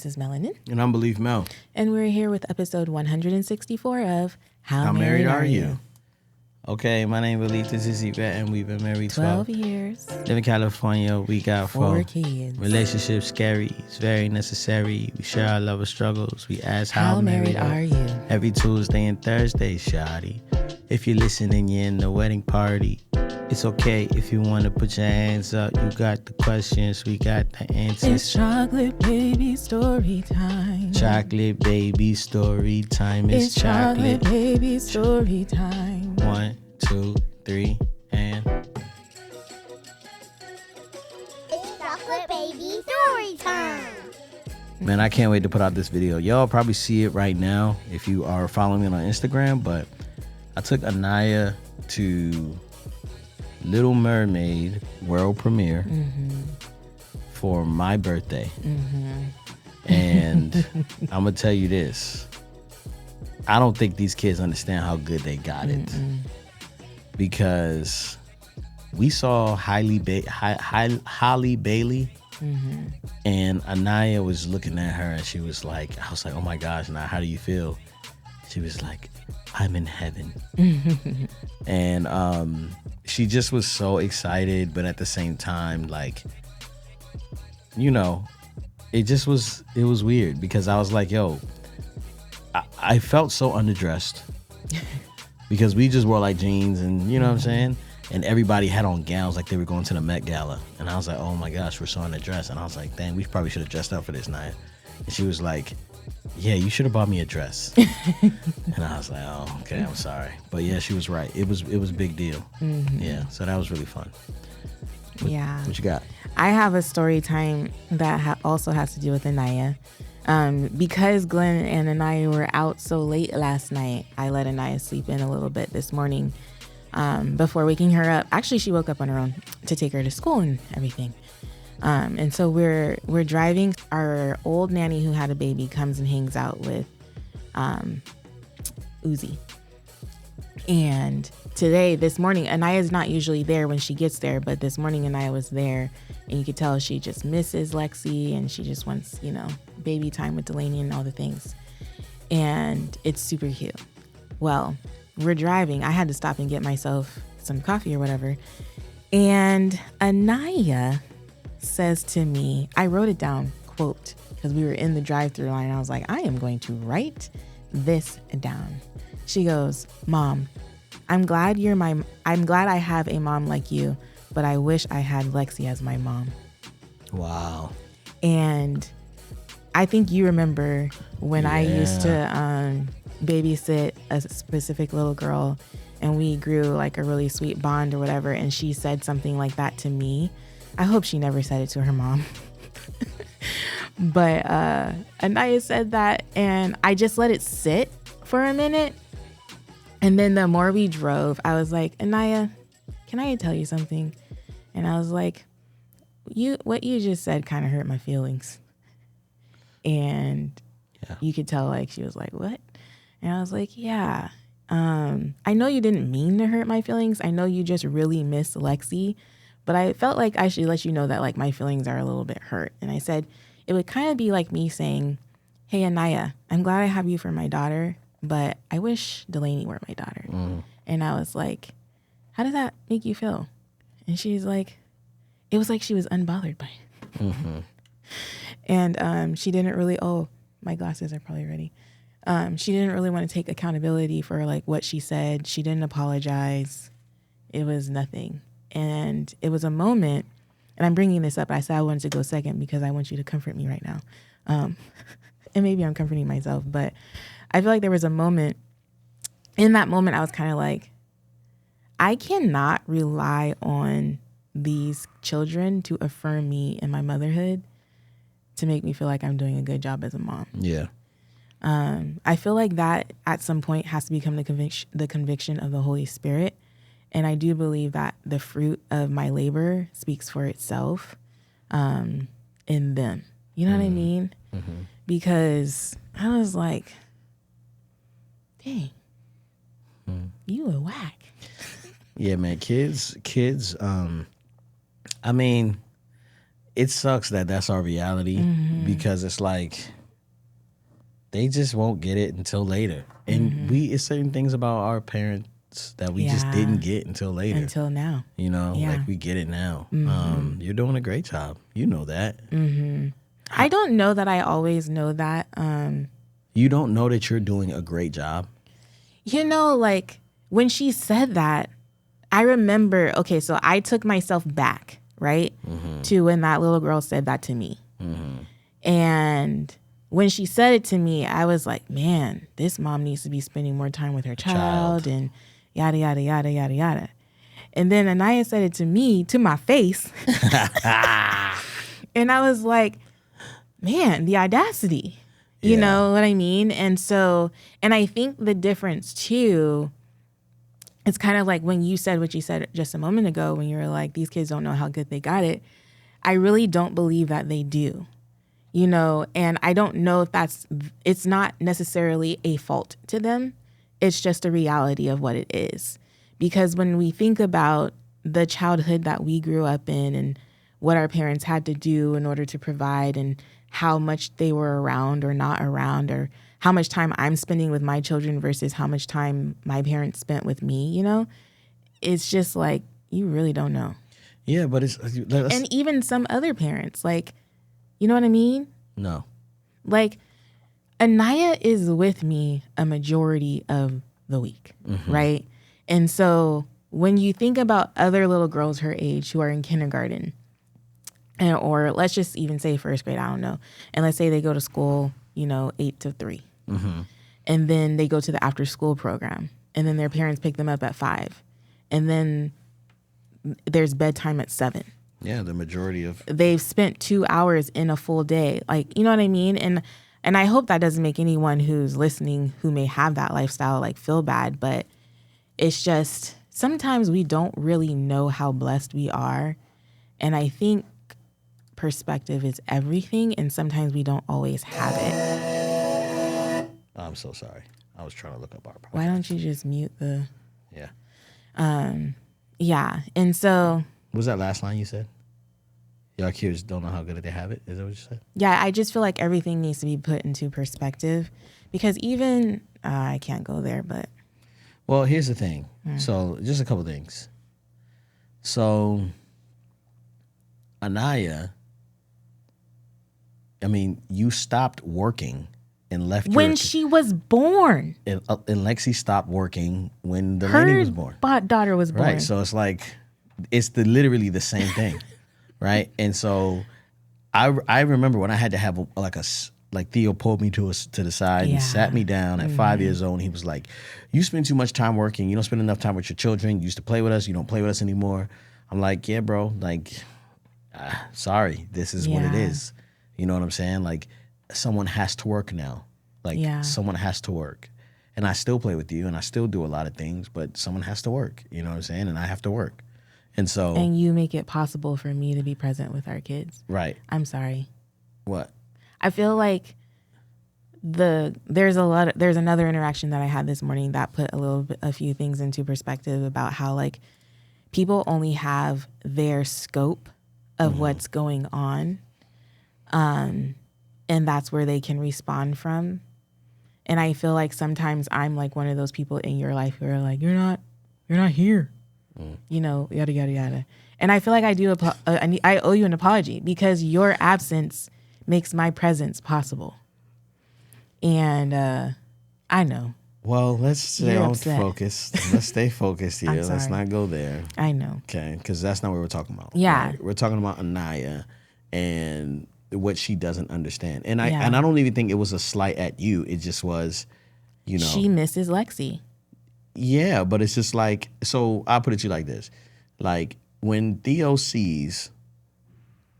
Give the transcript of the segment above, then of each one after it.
This is Melanin. And I'm BELEAF Mel. And we're here with episode 164 of How Married Are You? Okay, my name is BELEAF. This is Yvette, and we've been married 12 years. Live in California. We got four kids. Relationships scary. It's very necessary. We share our love struggles. We ask how married are you? Every Tuesday and Thursday, shawty. If you're listening, you're in the wedding party. It's okay if you want to put your hands up. You got the questions, we got the answers. It's chocolate baby story time. Chocolate baby story time. It's chocolate baby story time. 1, 2, 3, and... It's chocolate baby story time. Man, I can't wait to put out this video. Y'all probably see it right now if you are following me on Instagram, but I took Anaya to Little Mermaid world premiere for my birthday. And I'm gonna tell you this, I don't think these kids understand how good they got it, because we saw Holly Bailey, and Anaya was looking at her and she was like, I was like, oh my gosh, now how do you feel? She was like, I'm in heaven. And she just was so excited, but at the same time, like, you know, it was weird, because I was like, yo, I felt so underdressed because we just wore like jeans and, you know what I'm saying? And everybody had on gowns like they were going to the Met Gala. And I was like, oh my gosh, we're so underdressed. And I was like, dang, we probably should have dressed up for this night. And she was like, yeah, you should have bought me a dress. And I was like, oh, okay, I'm sorry. But yeah, she was right. It was a big deal. Yeah, so that was really fun. What you got? I have a story time that also has to do with Anaya. Because Glenn and Anaya were out so late last night, I let Anaya sleep in a little bit this morning before waking her up. Actually, she woke up on her own to take her to school and everything. And so we're driving. Our old nanny who had a baby comes and hangs out with Uzi. And this morning, Anaya's not usually there when she gets there, but this morning Anaya was there, and you could tell she just misses Lexi and she just wants, you know, baby time with Delaney and all the things. And it's super cute. Well, we're driving. I had to stop and get myself some coffee or whatever. And Anaya says to me, I wrote it down, quote, because we were in the drive-thru line. I was like, I am going to write this down. She goes, Mom, I'm glad I have a mom like you, but I wish I had Lexi as my mom. Wow. And I think you remember when I used to babysit a specific little girl, and we grew like a really sweet bond or whatever, and she said something like that to me. I hope she never said it to her mom. But Anaya said that, and I just let it sit for a minute. And then the more we drove, I was like, Anaya, can I tell you something? And I was like, what you just said kind of hurt my feelings. And you could tell, like, she was like, what? And I was like, yeah. I know you didn't mean to hurt my feelings. I know you just really miss Lexi. But I felt like I should let you know that, like, my feelings are a little bit hurt. And I said, it would kind of be like me saying, hey, Anaya, I'm glad I have you for my daughter, but I wish Delaney were my daughter. And I was like, how does that make you feel? And she's like, it was like she was unbothered by it. And she didn't really, my glasses are probably ready. She didn't really want to take accountability for, like, what she said. She didn't apologize. It was nothing. And it was a moment, and I'm bringing this up. I said I wanted to go second because I want you to comfort me right now. And maybe I'm comforting myself, but I feel like there was a moment. In that moment, I was kind of like, I cannot rely on these children to affirm me in my motherhood to make me feel like I'm doing a good job as a mom. Yeah. I feel like that at some point has to become the conviction of the Holy Spirit. And I do believe that the fruit of my labor speaks for itself in them. You know what I mean? Because I was like, dang, you a whack. Yeah, man, kids, I mean, it sucks that that's our reality because it's like they just won't get it until later. And it's certain things about our parents that we just didn't get until later. Until now. You know, Yeah. like we get it now. You're doing a great job. You know that. I don't know that I always know that. You don't know that you're doing a great job? You know, like when she said that, I remember, okay, so I took myself back, right, to when that little girl said that to me. And when she said it to me, I was like, man, this mom needs to be spending more time with her child and yada, yada, yada, yada, yada. And then Anaya said it to me, to my face. And I was like, man, the audacity. You know what I mean? And so, and I think the difference too, it's kind of like when you said what you said just a moment ago, when you were like, these kids don't know how good they got it. I really don't believe that they do, you know, and I don't know if it's not necessarily a fault to them. It's just a reality of what it is. Because when we think about the childhood that we grew up in and what our parents had to do in order to provide and how much they were around or not around, or how much time I'm spending with my children versus how much time my parents spent with me, you know, it's just like, you really don't know. Yeah, but and even some other parents, like, you know what I mean? No. Like, Anaya is with me a majority of the week, right? And so when you think about other little girls her age who are in kindergarten, or let's just even say first grade, I don't know. And let's say they go to school, you know, 8 to 3. And then they go to the after school program. And then their parents pick them up at 5. And then there's bedtime at 7. Yeah, the majority of... They've spent 2 hours in a full day. Like, you know what I mean? And I hope that doesn't make anyone who's listening who may have that lifestyle like feel bad. But it's just, sometimes we don't really know how blessed we are. And I think perspective is everything, and sometimes we don't always have it. I'm so sorry. I was trying to look up our podcast. Why don't you just mute the... Yeah. Yeah, and so... What was that last line you said? Y'all kids don't know how good they have it? Is that what you said? Yeah, I just feel like everything needs to be put into perspective, because even... I can't go there, but... Well, here's the thing. So, just a couple things. So, Anaya... I mean, you stopped working and left when she was born. And Lexi stopped working when the lady was born. Her daughter was born. Right. So it's like, it's literally the same thing. Right. And so I remember when I had to have like Theo pulled me to the side and sat me down at 5 years old. And he was like, you spend too much time working. You don't spend enough time with your children. You used to play with us. You don't play with us anymore. I'm like, yeah, bro. Like, sorry. This is what it is. You know what I'm saying? Like, someone has to work now. Like, someone has to work. And I still play with you, and I still do a lot of things, but someone has to work. You know what I'm saying? And I have to work. And so... And you make it possible for me to be present with our kids. Right. I'm sorry. What? I feel like there's another interaction that I had this morning that put a few things into perspective about how, like, people only have their scope of what's going on. And that's where they can respond from. And I feel like sometimes I'm like one of those people in your life who are like, you're not here, you know, yada, yada, yada. And I feel like I owe you an apology, because your absence makes my presence possible. And, I know. Well, let's stay focused. Let's stay focused here. Let's not go there. I know. Okay. Because that's not what we're talking about. Yeah. Right? We're talking about Anaya and what she doesn't understand. And I don't even think it was a slight at you. It just was, you know. She misses Lexi. Yeah, but it's just like, so I'll put it to you like this. Like, when Theo sees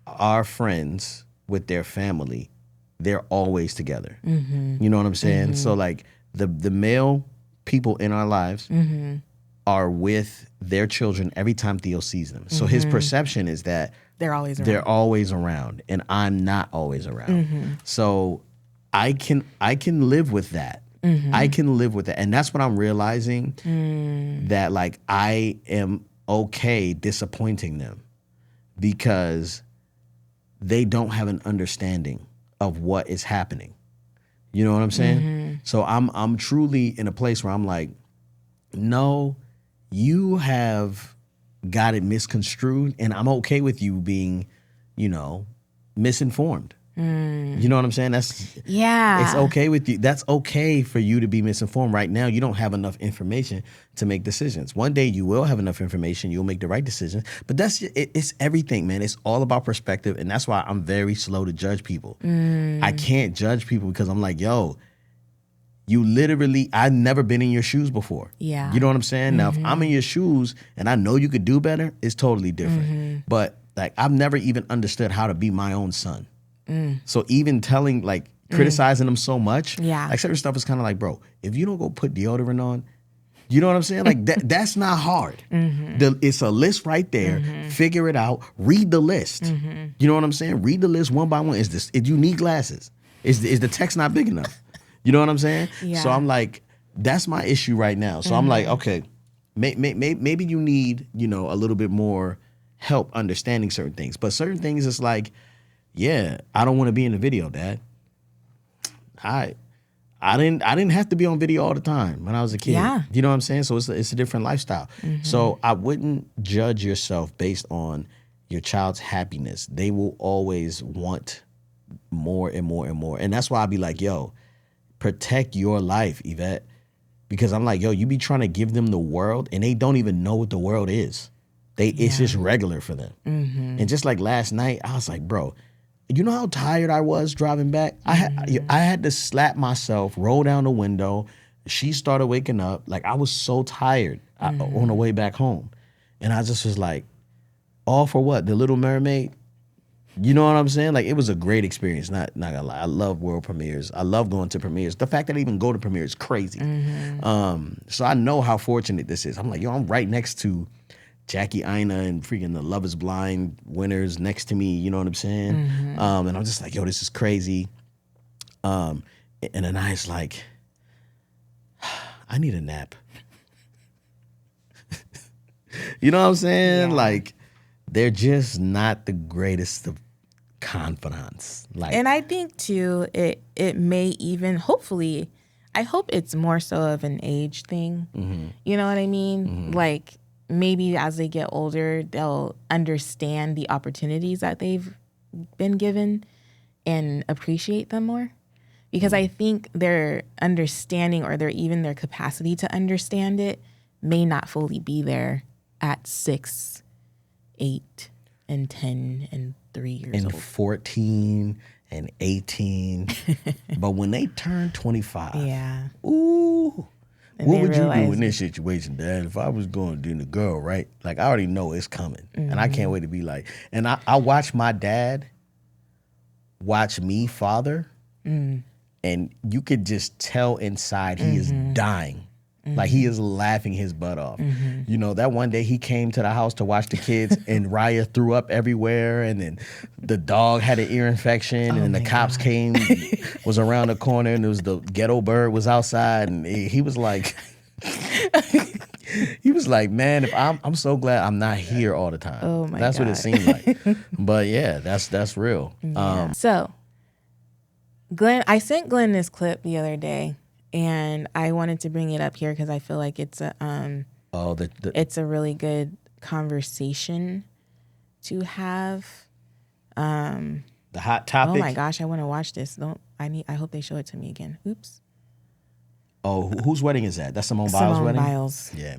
our friends with their family, they're always together. You know what I'm saying? So like the male people in our lives are with their children every time Theo sees them. So his perception is that they're always around, and I'm not always around. So I can live with that. I can live with that. And that's what I'm realizing, that like I am okay disappointing them, because they don't have an understanding of what is happening. You know what I'm saying? So I'm truly in a place where I'm like, no, you have got it misconstrued, and I'm okay with you being, misinformed. You know what I'm saying? It's okay with you. That's okay for you to be misinformed. Right now, you don't have enough information to make decisions. One day you will have enough information. You'll make the right decision. But it's everything, man. It's all about perspective. And that's why I'm very slow to judge people. I can't judge people because I'm like, yo, I've never been in your shoes before. Yeah. You know what I'm saying? Now, if I'm in your shoes and I know you could do better, it's totally different. But like, I've never even understood how to be my own son. So even telling, like, criticizing them so much, like certain stuff is kind of like, bro, if you don't go put deodorant on, you know what I'm saying? Like that's not hard. It's a list right there. Figure it out. Read the list. You know what I'm saying? Read the list one by one. If you need glasses, is the text not big enough? You know what I'm saying? Yeah. So I'm like, that's my issue right now. So I'm like, okay, maybe you need, a little bit more help understanding certain things. But certain things, it's like, yeah, I don't want to be in the video, Dad. I didn't have to be on video all the time when I was a kid. Yeah. You know what I'm saying? So it's a different lifestyle. So I wouldn't judge yourself based on your child's happiness. They will always want more and more and more. And that's why I'd be like, yo, protect your life, Yvette. Because I'm like, yo, you be trying to give them the world and they don't even know what the world is. It's just regular for them. And just like last night, I was like, bro, you know how tired I was driving back? I had to slap myself, roll down the window. She started waking up. Like, I was so tired on the way back home. And I just was like, all for what? The Little Mermaid? You know what I'm saying? Like, it was a great experience. Not gonna lie. I love world premieres. I love going to premieres. The fact that I even go to premieres is crazy. So I know how fortunate this is. I'm like, yo, I'm right next to Jackie Aina and freaking the Love is Blind winners next to me, you know what I'm saying? And I'm just like, yo, this is crazy. And then I was like, I need a nap. You know what I'm saying? Yeah. Like, they're just not the greatest of confidants. Like, and I think too, it may even, hopefully, I hope it's more so of an age thing. You know what I mean? Like, maybe as they get older, they'll understand the opportunities that they've been given and appreciate them more. Because I think their understanding or their capacity to understand it may not fully be there at 6, 8, and 10, and 3 years old. And 14 and 18. But when they turn 25, ooh. And what would you do realize in this situation, Dad? If I was going to do the girl, right? Like, I already know it's coming. And I can't wait to be like, and I watch my dad watch me father, and you could just tell inside he is dying. Like, he is laughing his butt off. You know, that one day he came to the house to watch the kids and Raya threw up everywhere, and then the dog had an ear infection, and the cops came, was around the corner, and it was the ghetto bird was outside, and he was like, man, if I'm so glad I'm not here all the time. Oh my That's God. what it seemed like. But yeah, that's real. Yeah. So, Glenn, I sent Glenn this clip the other day, and I wanted to bring it up here because I feel like it's a it's a really good conversation to have. The hot topic. Oh my gosh, I want to watch this. I hope they show it to me again. Oops. Oh, whose wedding is that? That's Simone Biles' Simone wedding? Biles. Yeah,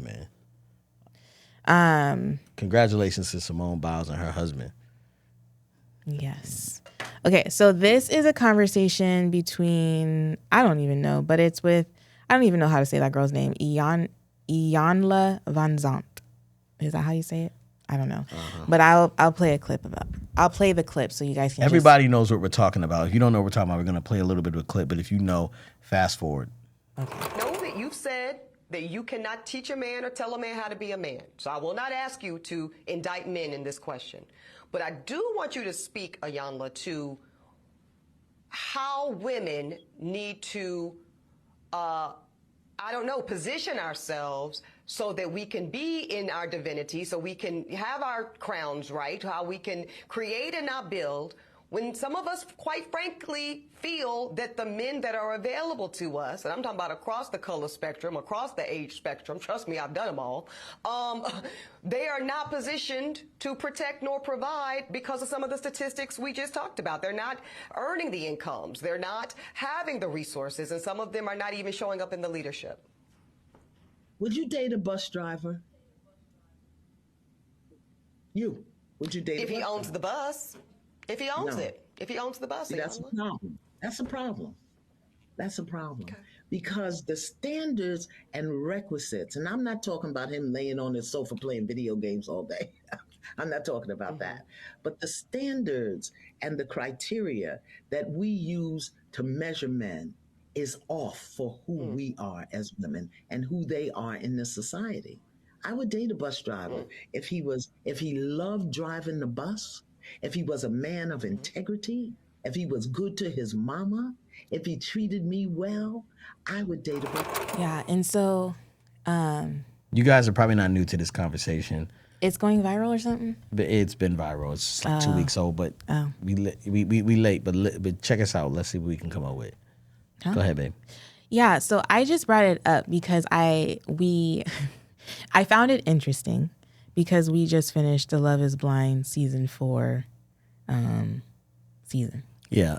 man. Congratulations to Simone Biles and her husband. Yes. Okay, so this is a conversation between, I don't even know, but it's with, I don't even know how to say that girl's name, Iyanla Van Zandt. Is that how you say it? I don't know. But I'll play a clip of it. I'll play the clip so you guys can Everybody knows what we're talking about. If you don't know what we're talking about, we're going to play a little bit of a clip. But if you know, fast forward. Okay. Know that you've said that you cannot teach a man or tell a man how to be a man. So I will not ask you to indict men in this question. But I do want you to speak, Iyanla, to how women need to, position ourselves so that we can be in our divinity, so we can have our crowns right, how we can create and not build When some of us, quite frankly, feel that the men that are available to us, and I'm talking about across the color spectrum, across the age spectrum, trust me, I've done them all, they are not positioned to protect nor provide because of some of the statistics we just talked about. They're not earning the incomes. They're not having the resources, and some of them are not even showing up in the leadership. Would you date a bus driver? Would you date if a bus he owns driver? the bus? If he owns No. it. If he owns the bus. See, that's a problem. That's a problem. That's a problem. Okay. Because the standards and requisites, and I'm not talking about him laying on his sofa playing video games all day. I'm not talking about that. But the standards and the criteria that we use to measure men is off for who we are as women and who they are in this society. I would date a bus driver if he loved driving the bus, if he was a man of integrity, if he was good to his mama, if he treated me well, I would date a bus driver. Yeah, and so You guys are probably not new to this conversation, it's going viral or something? but it's been viral. It's like 2 weeks old, but we late. But check us out. Let's see what we can come up with. Go ahead, babe. Yeah, so I just brought it up because I found it interesting because we just finished the Love is Blind season 4 season. Yeah,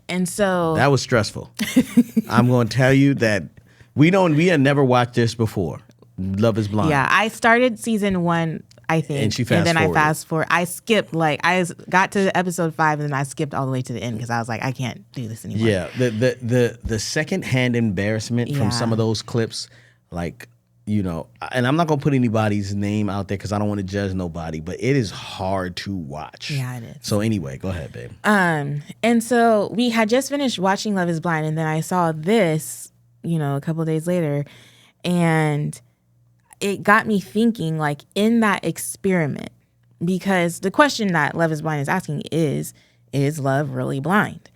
And so that was stressful. I'm going to tell you that we had never watched this before. Love is Blind. yeah, I started season 1, I think. And she and then I fast-forwarded. fast forward. I skipped I got to episode 5 and then I skipped all the way to the end because I was like, I can't do this anymore. Yeah, the secondhand embarrassment from some of those clips, like, you know, and I'm not gonna put anybody's name out there because I don't want to judge nobody, but it is hard to watch. Yeah, it is. So anyway, go ahead, babe. And so we had just finished watching Love is Blind and then I saw this, you know, a couple of days later, and it got me thinking, like, in that experiment, because the question that Love is Blind is asking is love really blind?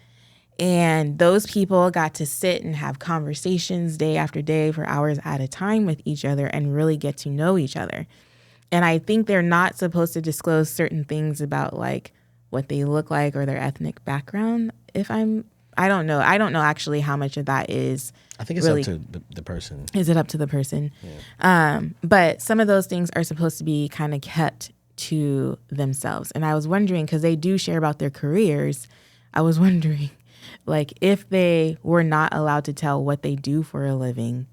And those people got to sit and have conversations day after day for hours at a time with each other and really get to know each other. And I think they're not supposed to disclose certain things about, like, what they look like or their ethnic background. I don't know. I don't know actually how much of that is. I think it's really, up to the person. Is it up to the person? Yeah. But some of those things are supposed to be kind of kept to themselves. And I was wondering, because they do share about their careers, I was wondering, like, if they were not allowed to tell what they do for a living,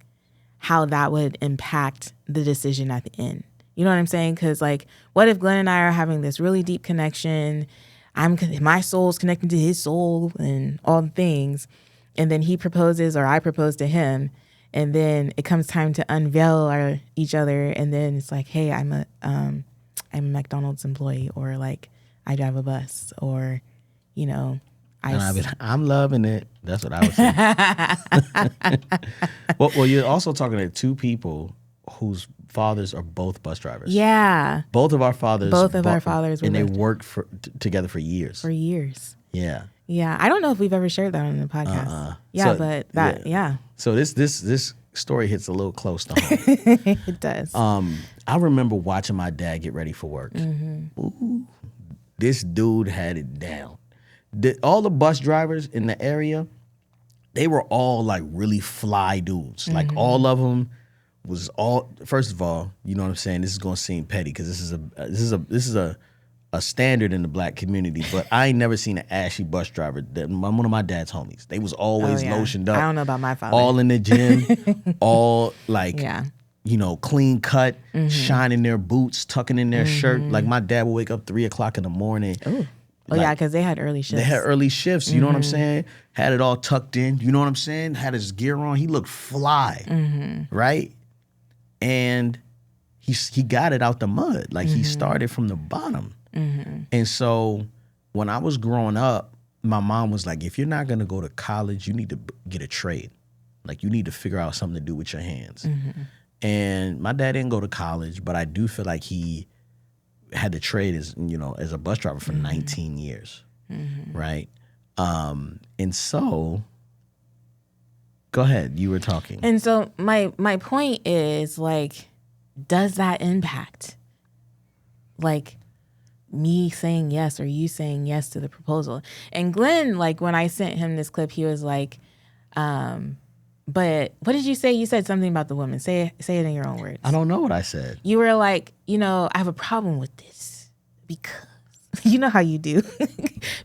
how that would impact the decision at the end. You know what I'm saying? Because, like, what if Glenn and I are having this really deep connection? My soul's connected to his soul and all the things. And then he proposes or I propose to him. And then it comes time to unveil each other. And then it's like, hey, I'm a McDonald's employee, or like I drive a bus, or, you know, I'm loving it. That's what I would say. well, you're also talking to two people whose fathers are both bus drivers. Yeah. Both of our fathers. Our fathers were and they worked together for years. For years. Yeah. Yeah. I don't know if we've ever shared that on the podcast. Yeah, so, but that, yeah. So this story hits a little close to home. It does. I remember watching my dad get ready for work. Ooh, this dude had it down. All the bus drivers in the area, they were all like really fly dudes. Like all of them was all. First of all, you know what I'm saying. This is gonna seem petty because this is a standard in the black community. But I ain't never seen an ashy bus driver. One of my dad's homies. They was always lotioned up. I don't know about my father. All in the gym. All like. Yeah. You know, clean cut, shining their boots, tucking in their shirt. Like my dad would wake up 3:00 in the morning. Ooh. Oh, yeah, because they had early shifts. They had early shifts, you know what I'm saying? Had it all tucked in, you know what I'm saying? Had his gear on. He looked fly, right? And he got it out the mud. Like he started from the bottom. And so when I was growing up, my mom was like, if you're not going to go to college, you need to get a trade. Like you need to figure out something to do with your hands. And my dad didn't go to college, but I do feel like he had the trade as a bus driver for 19 years, right? And so, go ahead. You were talking. And so my point is, like, does that impact? Like, me saying yes or you saying yes to the proposal. And Glenn, like when I sent him this clip, he was like, but what did you say? You said something about the woman. Say it in your own words. I don't know what I said. You were like, I have a problem with this because you know how you do.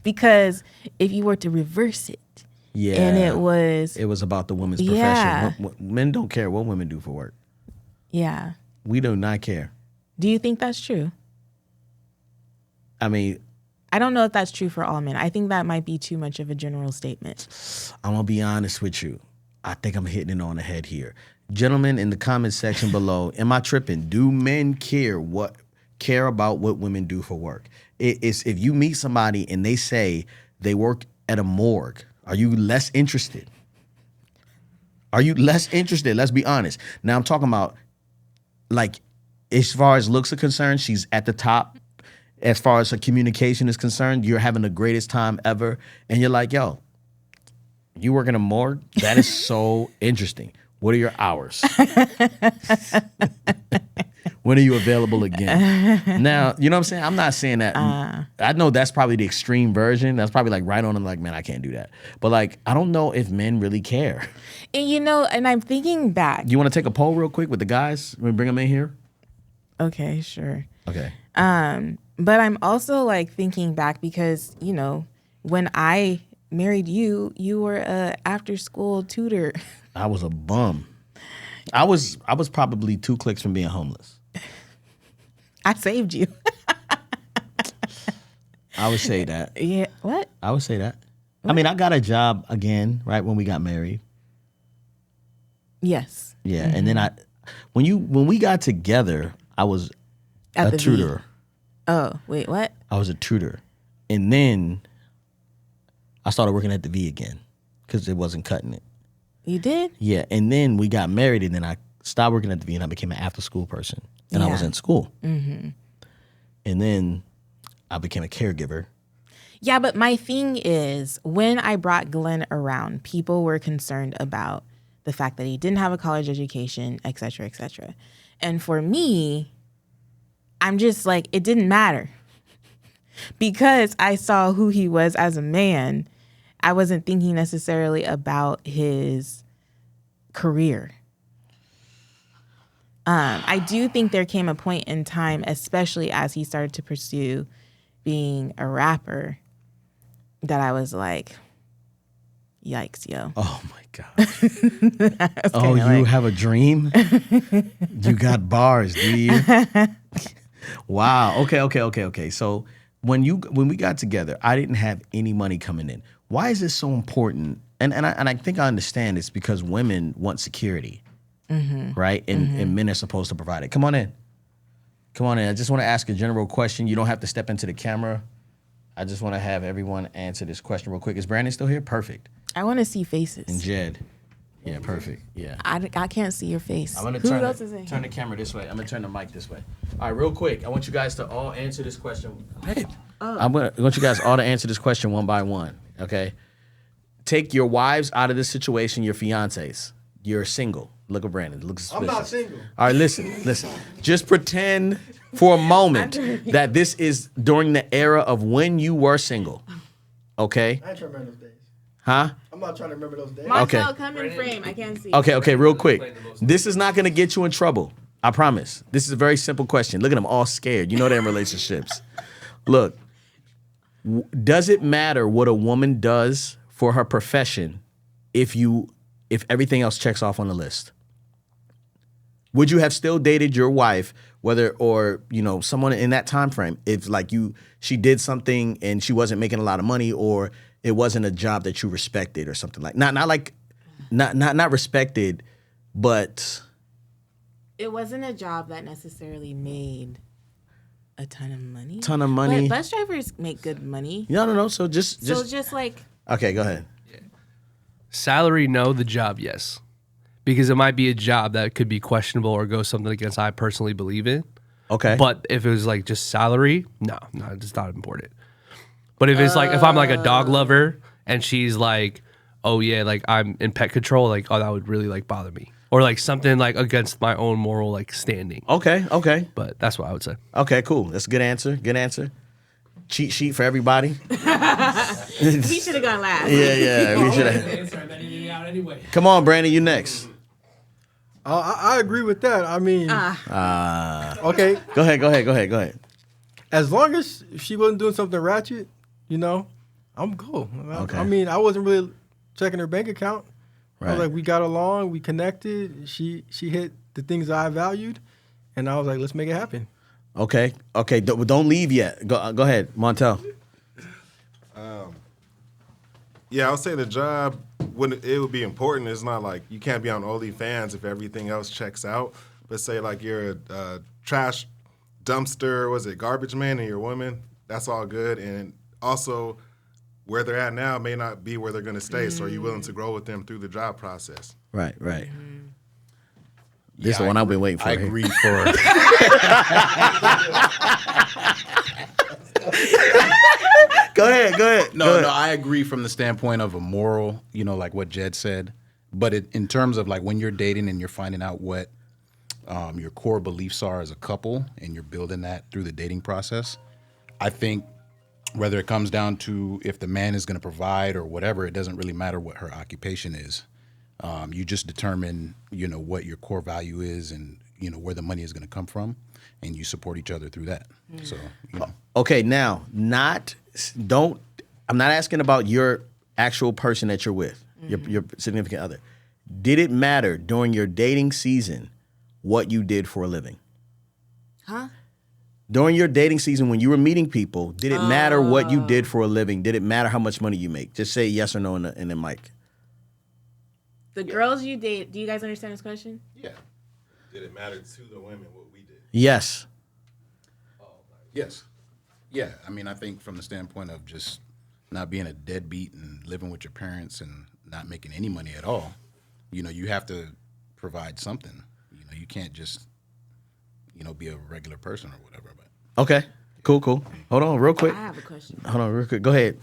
Because if you were to reverse it, and it was about the woman's profession. Men don't care what women do for work. Yeah. We do not care. Do you think that's true? I mean, I don't know if that's true for all men. I think that might be too much of a general statement. I'm going to be honest with you. I think I'm hitting it on the head here. Gentlemen, in the comment section below, am I tripping? Do men care about what women do for work? It's if you meet somebody and they say they work at a morgue, are you less interested? Are you less interested? Let's be honest. Now I'm talking about, like, as far as looks are concerned, she's at the top. As far as her communication is concerned, you're having the greatest time ever. And you're like, yo, you work in a morgue? That is so interesting. What are your hours? When are you available again? Now, you know what I'm saying? I'm not saying that. I know that's probably the extreme version. That's probably like right on and like, man, I can't do that. But like, I don't know if men really care. And and I'm thinking back. You want to take a poll real quick with the guys? We bring them in here? Okay, sure. Okay. But I'm also like thinking back because, when I married you, you were a after school tutor. I was a bum. I was probably 2 clicks from being homeless. I saved you. I would say that. Yeah. What? I would say that. What? I mean, I got a job again, right, when we got married. Yes. Yeah. Mm-hmm. And then when we got together, I was a tutor. Oh, wait, what? I was a tutor. And then I started working at the V again because it wasn't cutting it. You did? Yeah. And then we got married, and then I stopped working at the V, and I became an after-school person. And I was in school. Mm-hmm. And then I became a caregiver. Yeah, but my thing is, when I brought Glenn around, people were concerned about the fact that he didn't have a college education, et cetera, et cetera. And for me, I'm just like, it didn't matter. Because I saw who he was as a man, I wasn't thinking necessarily about his career. I do think there came a point in time, especially as he started to pursue being a rapper, that I was like, yikes, yo. Oh, my God. Oh, you have a dream? You got bars, do you? Wow. Okay. So when we got together, I didn't have any money coming in. Why is this so important? And I think I understand it's because women want security, right? And men are supposed to provide it. Come on in. I just want to ask a general question. You don't have to step into the camera. I just want to have everyone answer this question real quick. Is Brandon still here? Perfect. I want to see faces. And Jed. Yeah, perfect. Yeah. I can't see your face. I'm going to turn the camera this way. I'm going to turn the mic this way. All right, real quick. I want you guys to all answer this question. Babe. I want you guys all to answer this question one by one, okay? Take your wives out of this situation, your fiancés. You're single. Look at Brandon. Look suspicious. I'm not single. All right, listen. Just pretend for a moment that this is during the era of when you were single, okay? I ain't trying to remember those days. Huh? I'm not trying to remember those days. Marcel, come in frame. I can't see. Okay, real quick. This is not going to get you in trouble. I promise. This is a very simple question. Look at them all scared. You know they're in relationships. Look, does it matter what a woman does for her profession if everything else checks off on the list? Would you have still dated your wife, someone in that time frame, if she did something and she wasn't making a lot of money, or it wasn't a job that you respected or something like not respected, but it wasn't a job that necessarily made a ton of money. But bus drivers make good money. No. So just like. Okay, go ahead. Yeah. Salary, no. The job, yes. Because it might be a job that could be questionable or go something against I personally believe in. Okay. But if it was like just salary, no, it's not important. But if it's if I'm like a dog lover and she's like, oh yeah, like I'm in pet control, like, oh, that would really bother me. Or like something like against my own moral standing. Okay. But that's what I would say. Okay, cool. That's a good answer. cheat sheet for everybody? He should have gone last. Yeah. We should have. Come on, Brandon, you next. I agree with that. I mean, okay. Go ahead. As long as she wasn't doing something ratchet, I'm cool. Okay. I mean, I wasn't really checking her bank account. I was Right. like, we got along, we connected. She hit the things I valued, and I was like, let's make it happen. Okay. Don't leave yet. Go ahead, Montel. Yeah, I would say the job, it would be important. It's not like you can't be on OnlyFans if everything else checks out. But say like you're a trash dumpster, garbage man, and you're a woman. That's all good. And also, where they're at now may not be where they're going to stay. So are you willing to grow with them through the job process? Right. This is the one I've been waiting for. I here. agree for. Go ahead. No, I agree from the standpoint of a moral, like what Jed said. But in terms of like when you're dating and you're finding out what your core beliefs are as a couple and you're building that through the dating process, I think whether it comes down to if the man is going to provide or whatever, it doesn't really matter what her occupation is. You just determine, what your core value is and, where the money is going to come from, and you support each other through that. So, Okay, now, I'm not asking about your actual person that you're with, your significant other. Did it matter during your dating season what you did for a living? Huh? During your dating season when you were meeting people, did it matter what you did for a living? Did it matter how much money you make? Just say yes or no in the mic. The girls you date, do you guys understand this question? Yeah. Did it matter to the women what we did? Yes. yes. Yeah, I mean, I think from the standpoint of just not being a deadbeat and living with your parents and not making any money at all, you have to provide something. You can't just, be a regular person or whatever. But Okay. Cool. Hold on real quick. I have a question. Go ahead.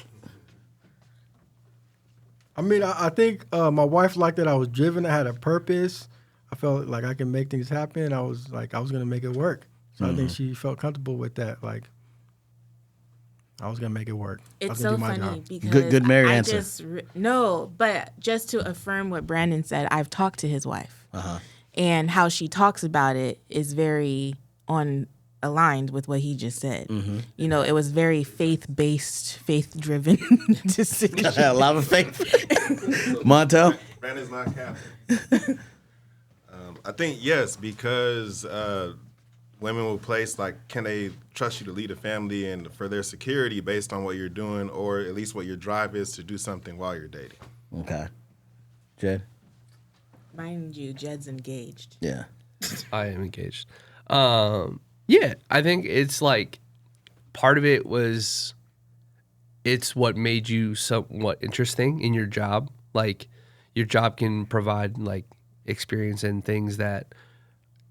I mean, I think my wife liked that I was driven. I had a purpose. I felt like I can make things happen. I was going to make it work. So I think she felt comfortable with that. Like, I was going to make it work. It's so funny because Good married I answer. But just to affirm what Brandon said, I've talked to his wife. And how she talks about it is very aligned with what he just said. It was very faith-based, faith-driven decision. A lot of faith. Montel? Brandon's not Catholic. I think yes, because women will place can they trust you to lead a family and for their security based on what you're doing, or at least what your drive is to do something while you're dating. Okay. Jed? Mind you, Jed's engaged. Yeah. I am engaged. Yeah, I think it's like part of it was it's what made you somewhat interesting in your job. Like your job can provide like experience and things that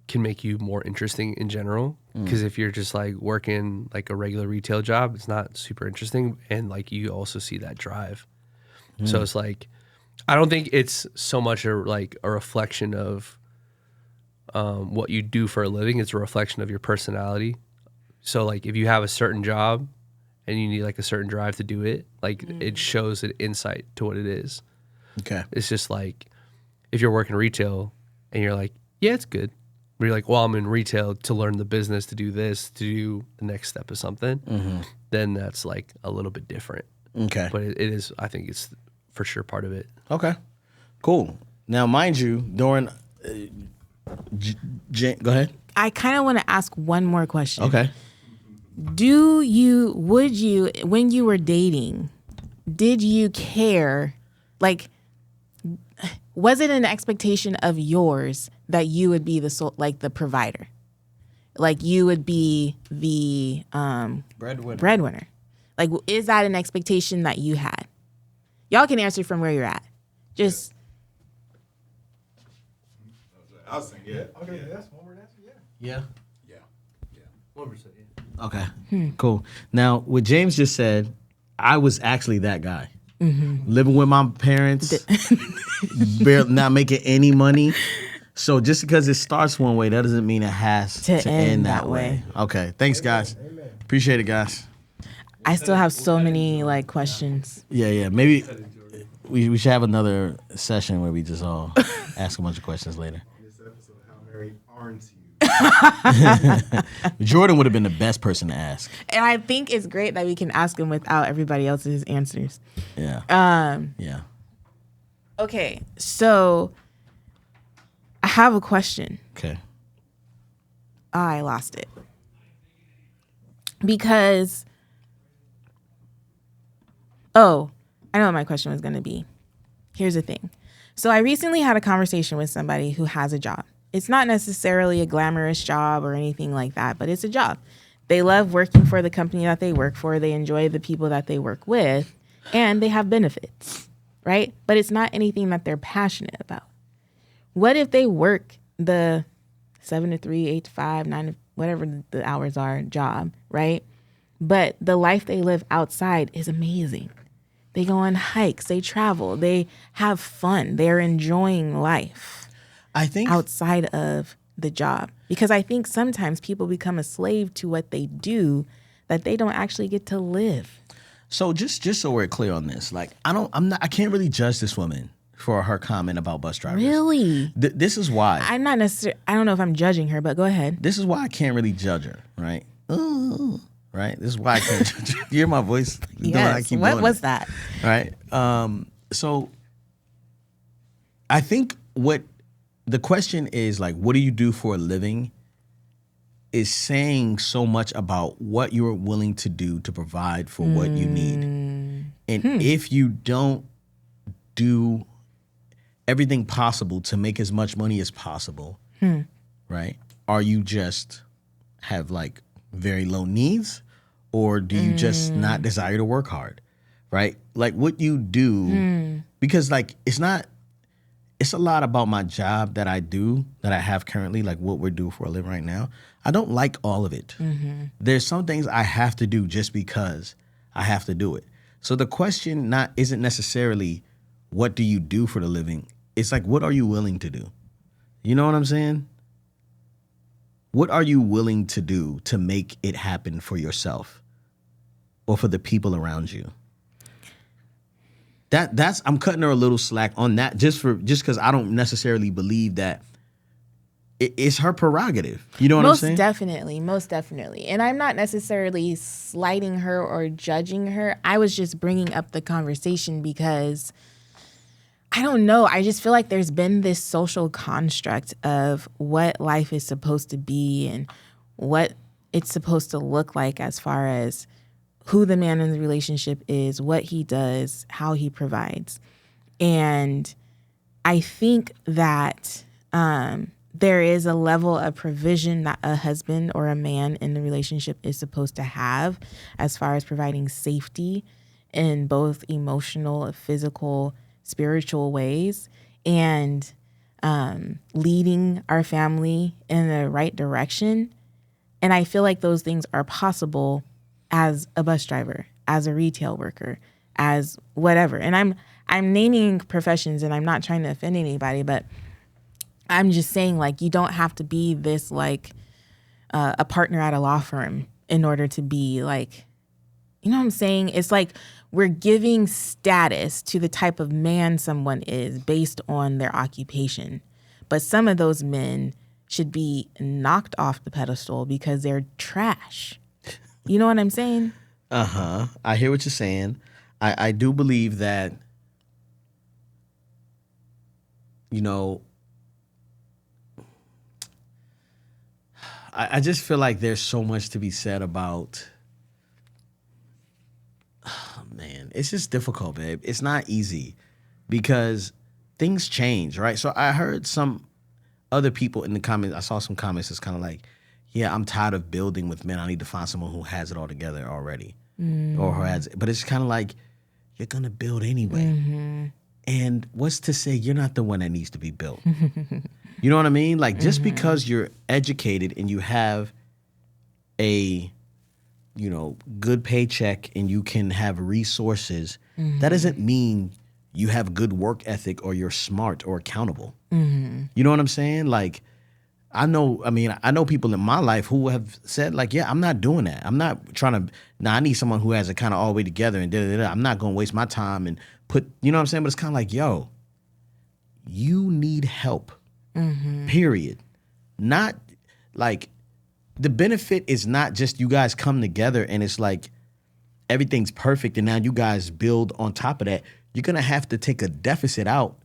can make you more interesting in general. Because if you're just like working like a regular retail job, it's not super interesting. And like you also see that drive. So it's like, I don't think it's so much a reflection of what you do for a living. It's a reflection of your personality. So like if you have a certain job and you need like a certain drive to do it, like it shows an insight to what it is. Okay. It's just like if you're working retail and you're like, yeah, it's good. But you're like, well, I'm in retail to learn the business, to do this, to do the next step of something. Then that's like a little bit different. Okay. But it is, I think it's for sure part of it. Okay. Cool. Now, mind you, during go ahead. I kind of want to ask one more question. Okay. Would you, when you were dating, did you care, like, was it an expectation of yours that you would be the provider? Like you would be the breadwinner. Like, is that an expectation that you had? Y'all can answer from where you're at. Just. I was saying yeah. Okay, that's one word answer, Yeah. yeah. 100%. Okay. Cool. Now, what James just said, I was actually that guy. Living with my parents, barely not making any money. So just because it starts one way, that doesn't mean it has to end that way. Okay. Thanks, guys. Appreciate it, guys. I still have so many like questions. Yeah. Maybe we should have another session where we just all ask a bunch of questions later. This episode, how married aren't you? Jordan would have been the best person to ask. And I think it's great that we can ask him without everybody else's answers. Yeah. Yeah. Okay, so I have a question. Okay. I lost it. Because, I know what my question was going to be. Here's the thing. So I recently had a conversation with somebody who has a job. It's not necessarily a glamorous job or anything like that, but it's a job. They love working for the company that they work for. They enjoy the people that they work with, and they have benefits, right? But it's not anything that they're passionate about. What if they work the 7 to 3, 8 to 5, 9 to whatever the hours are job, right? But the life they live outside is amazing. They go on hikes, they travel, they have fun, they're enjoying life. I think outside of the job, because I think sometimes people become a slave to what they do that they don't actually get to live. So just so we're clear on this, like I can't really judge this woman for her comment about bus drivers. Really? This is why. I'm not necessarily, I don't know if I'm judging her, but go ahead. This is why I can't really judge her, right? Ooh, right? This is why I can't judge her. You hear my voice? Yes. What was that? Right? So I think what the question is, like, what do you do for a living, is saying so much about what you're willing to do to provide for what you need. And if you don't do everything possible to make as much money as possible, right? Are you just have like very low needs, or do you just not desire to work hard, right? Like what you do, because like it's a lot about my job that I do, that I have currently, like what we're doing for a living right now. I don't like all of it. There's some things I have to do just because I have to do it. So the question isn't necessarily what do you do for the living. It's like, what are you willing to do? You know what I'm saying? What are you willing to do to make it happen for yourself or for the people around you? That's I'm cutting her a little slack on that just because I don't necessarily believe that it's her prerogative. You know what I'm saying? Most definitely. And I'm not necessarily slighting her or judging her. I was just bringing up the conversation because I don't know. I just feel like there's been this social construct of what life is supposed to be and what it's supposed to look like as far as who the man in the relationship is, what he does, how he provides. And I think that there is a level of provision that a husband or a man in the relationship is supposed to have as far as providing safety in both emotional, physical, spiritual ways, and leading our family in the right direction. And I feel like those things are possible as a bus driver, as a retail worker, as whatever. And I'm naming professions, and I'm not trying to offend anybody, but I'm just saying, like, you don't have to be this, like, a partner at a law firm in order to be, like, you know what I'm saying? It's like we're giving status to the type of man someone is based on their occupation. But some of those men should be knocked off the pedestal because they're trash. You know what I'm saying? Uh-huh. I hear what you're saying. I do believe that, you know, I just feel like there's so much to be said about, oh, man, it's just difficult, babe. It's not easy because things change, right? So I heard some other people in the comments, I saw some comments that's kind of like, yeah, I'm tired of building with men. I need to find someone who has it all together already. Or who has it. But it's kind of like, you're going to build anyway. And what's to say you're not the one that needs to be built? You know what I mean? Like, just because you're educated and you have a, you know, good paycheck and you can have resources, that doesn't mean you have good work ethic or you're smart or accountable. You know what I'm saying? Like, I know people in my life who have said like, yeah, I'm not doing that. I'm not trying to. Now I need someone who has it kind of all the way together and da. I'm not going to waste my time and put, you know what I'm saying? But it's kind of like, yo, you need help. Period. Not like the benefit is not just you guys come together and it's like everything's perfect and now you guys build on top of that. You're gonna have to take a deficit out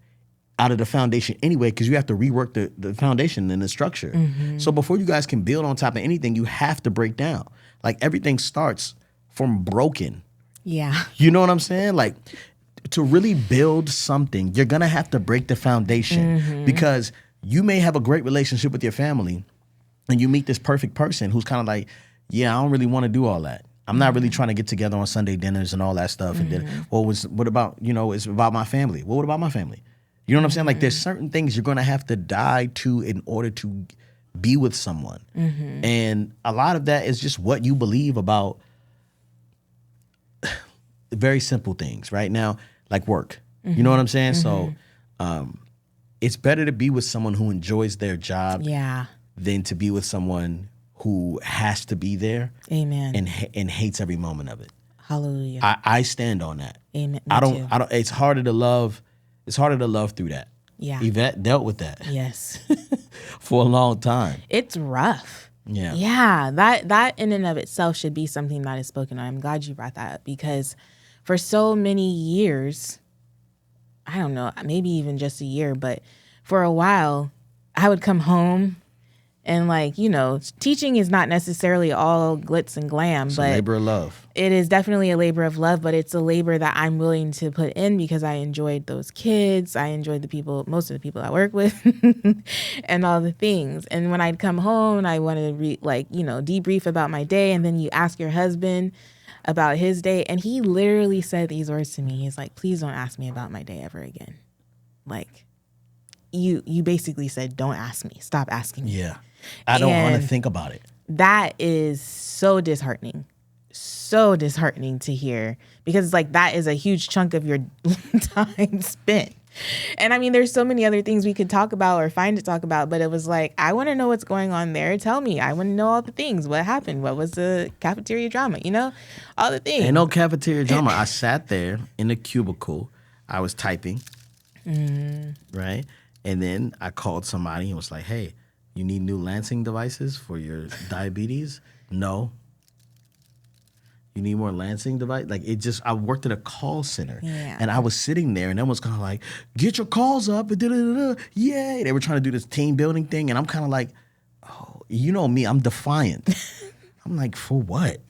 of the foundation anyway, because you have to rework the foundation and the structure. So before you guys can build on top of anything, you have to break down. Like everything starts from broken. Yeah. You know what I'm saying? Like to really build something, you're gonna have to break the foundation because you may have a great relationship with your family and you meet this perfect person who's kind of like, yeah, I don't really want to do all that. I'm not really trying to get together on Sunday dinners and all that stuff. And then, what about, it's about my family. Well, what about my family? You know what I'm saying? Like there's certain things you're going to have to die to in order to be with someone. And a lot of that is just what you believe about very simple things right now, like work. You know what I'm saying? So it's better to be with someone who enjoys their job than to be with someone who has to be there and hates every moment of it. Hallelujah. I stand on that. Amen. I don't it's harder to love through that. Yeah. Yvette dealt with that. Yes. For a long time. It's rough. Yeah. Yeah. That in and of itself should be something that is spoken on. I'm glad you brought that up because for so many years, I don't know, maybe even just a year, but for a while, I would come home and like, teaching is not necessarily all glitz and glam, It's but a labor of love. It is definitely a labor of love, but it's a labor that I'm willing to put in because I enjoyed those kids. I enjoyed most of the people I work with and all the things. And when I'd come home and I wanted to debrief about my day, and then you ask your husband about his day, and he literally said these words to me. He's like, please don't ask me about my day ever again. Like, you basically said, don't ask me. Stop asking me. Yeah. I don't want to think about it. That is so disheartening to hear because it's like that is a huge chunk of your time spent. And I mean, there's so many other things we could talk about or find to talk about, but it was like, I want to know what's going on there. Tell me. I want to know all the things. What happened? What was the cafeteria drama? All the things. Ain't no cafeteria drama. I sat there in the cubicle. I was typing, right? And then I called somebody and was like, hey, you need new lancing devices for your diabetes? No. You need more lancing device? Like I worked at a call center and I was sitting there and everyone was kind of like, get your calls up. Yay. They were trying to do this team building thing. And I'm kind of like, oh, you know me, I'm defiant. I'm like, for what?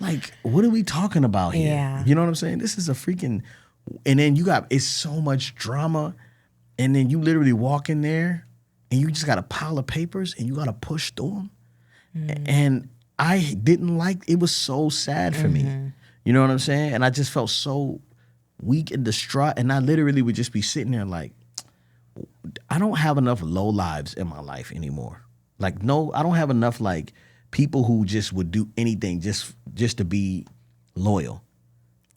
Like, what are we talking about here? Yeah. You know what I'm saying? This is a freaking, and then it's so much drama. And then you literally walk in there and you just got a pile of papers and you got to push through them. And I didn't it was so sad for me. You know what I'm saying? And I just felt so weak and distraught. And I literally would just be sitting there like, I don't have enough low lives in my life anymore. Like, no, I don't have enough like people who just would do anything just to be loyal.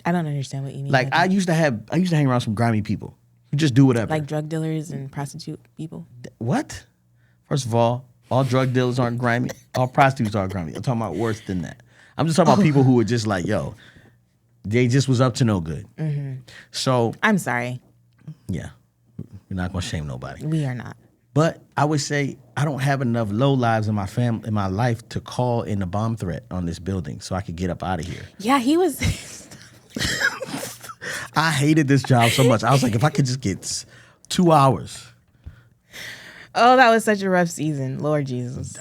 I don't understand what you mean. Like I used to hang around some grimy people. Just do whatever. Like drug dealers and prostitute people? What? First of all drug dealers aren't grimy. All prostitutes aren't grimy. I'm talking about worse than that. I'm just talking about people who were just like, yo, they just was up to no good. So. I'm sorry. Yeah. We're not going to shame nobody. We are not. But I would say I don't have enough low lives in my life to call in a bomb threat on this building so I could get up out of here. Yeah, he was... I hated this job so much. I was like, if I could just get 2 hours. Oh, that was such a rough season. Lord Jesus.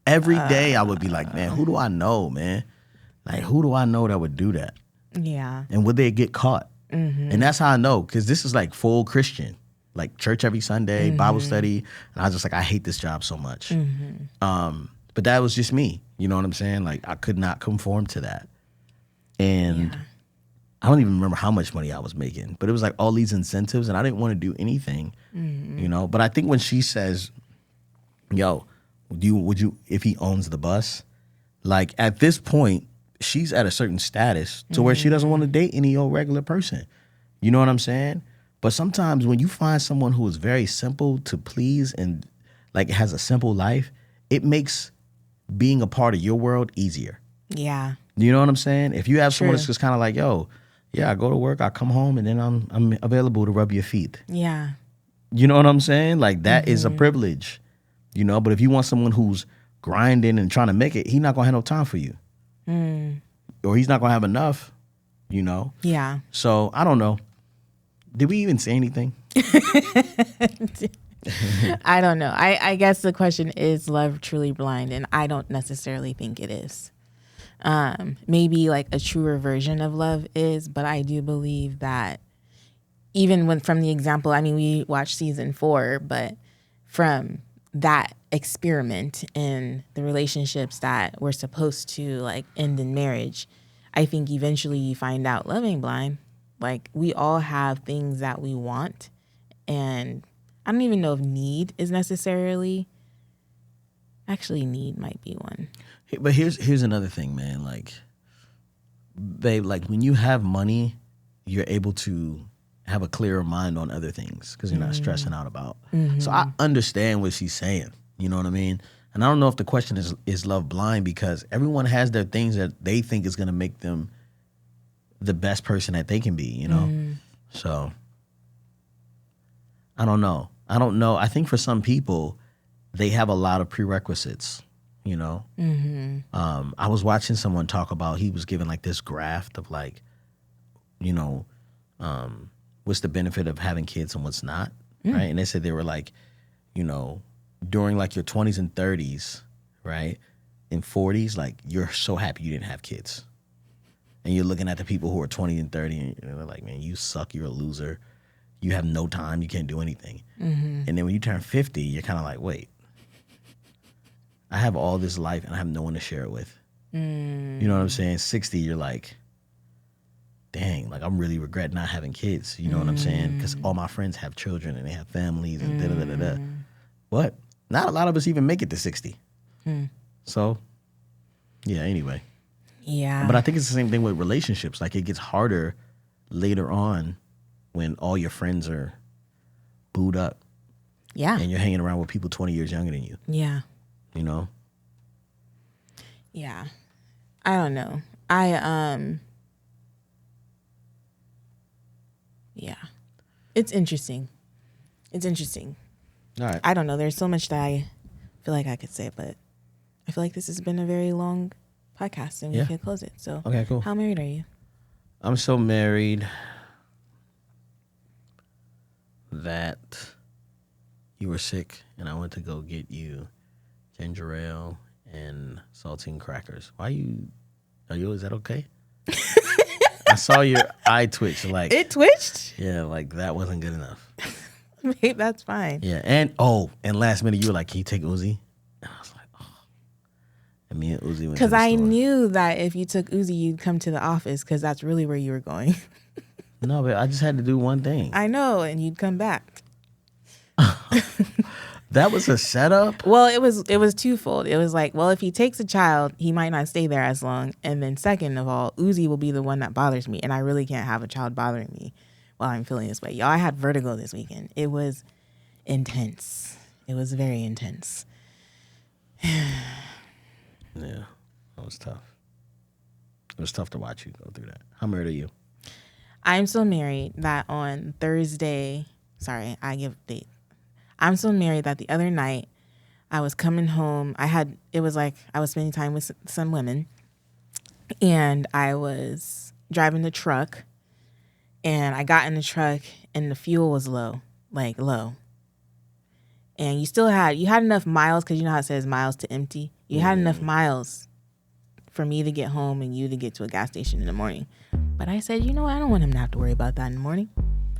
Every day I would be like, man, who do I know, man? Like, who do I know that would do that? Yeah. And would they get caught? And that's how I know, because this is like full Christian. Like church every Sunday, Bible study. And I was just like, I hate this job so much. But that was just me. You know what I'm saying? Like, I could not conform to that. And I don't even remember how much money I was making, but it was like all these incentives and I didn't want to do anything, But I think when she says, yo, would you, if he owns the bus, like at this point, she's at a certain status to where she doesn't want to date any old regular person. You know what I'm saying? But sometimes when you find someone who is very simple to please and like has a simple life, it makes being a part of your world easier. Yeah. You know what I'm saying? If you have someone True. that's just kind of like, yo, yeah, I go to work, I come home, and then I'm available to rub your feet. Yeah. You know what I'm saying? Like that is a privilege, you know. But if you want someone who's grinding and trying to make it, he's not gonna have no time for you, or he's not gonna have enough, you know. Yeah. So I don't know. Did we even say anything? I don't know. I guess the question is love truly blind, and I don't necessarily think it is. Maybe like a truer version of love is, but I do believe that even when from the example, I mean, we watched season 4, but from that experiment in the relationships that were supposed to like end in marriage, I think eventually you find out love ain't blind. Like we all have things that we want, and I don't even know if need is necessarily. Actually, need might be one. But here's another thing, man. Like, babe, like when you have money, you're able to have a clearer mind on other things because you're not stressing out about. So I understand what she's saying. You know what I mean? And I don't know if the question is love blind, because everyone has their things that they think is going to make them the best person that they can be, you know? So I don't know. I think for some people, they have a lot of prerequisites, you know? I was watching someone talk about, he was given like this graph of like, you know, what's the benefit of having kids and what's not, right? And they said they were like, you know, during like your 20s and 30s, right? In 40s, like you're so happy you didn't have kids. And you're looking at the people who are 20 and 30 and they're like, man, you suck, you're a loser. You have no time, you can't do anything. And then when you turn 50, you're kind of like, wait, I have all this life and I have no one to share it with. You know what I'm saying? 60, you're like, dang, like I'm really regret not having kids. You know what I'm saying? Because all my friends have children and they have families and da-da-da-da-da. But not a lot of us even make it to 60. So, yeah, anyway. Yeah. But I think it's the same thing with relationships. Like it gets harder later on when all your friends are booed up. Yeah. And you're hanging around with people 20 years younger than you. Yeah. You know? Yeah. I don't know. Yeah. It's interesting. All right. I don't know. There's so much that I feel like I could say, but I feel like this has been a very long podcast and we can close it. So, okay, cool. How married are you? I'm so married that you were sick and I went to go get you ginger ale and saltine crackers. Is that okay? I saw your eye twitch. Like It twitched? Yeah, like that wasn't good enough. Babe, that's fine. Yeah, and last minute you were like, can you take Uzi? And I was like, oh. And me and Uzi went to the Because I store. knew that if you took Uzi, you'd come to the office because that's really where you were going. No, but I just had to do one thing. I know, and you'd come back. That was a setup? Well, it was twofold. It was like, well, if he takes a child, he might not stay there as long. And then second of all, Uzi will be the one that bothers me. And I really can't have a child bothering me while I'm feeling this way. Y'all, I had vertigo this weekend. It was intense. It was very intense. Yeah, that was tough. It was tough to watch you go through that. How married are you? I'm so married that on Thursday, I'm so married that the other night I was coming home. It was like I was spending time with some women and I was driving the truck and I got in the truck and the fuel was low. And you had enough miles, because you know how it says miles to empty. You had enough miles for me to get home and you to get to a gas station in the morning. But I said, you know what? I don't want him to have to worry about that in the morning.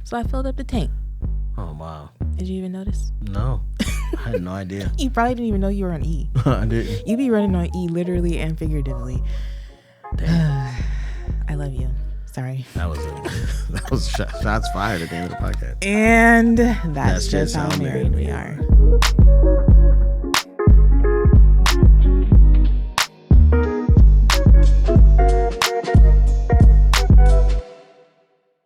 So I filled up the tank. Oh, wow. Did you even notice? No. I had no idea. You probably didn't even know you were on E. I didn't. You be running on E literally and figuratively. Damn. I love you. Sorry. That was shots fired at the end of the podcast. And that's just how married we are.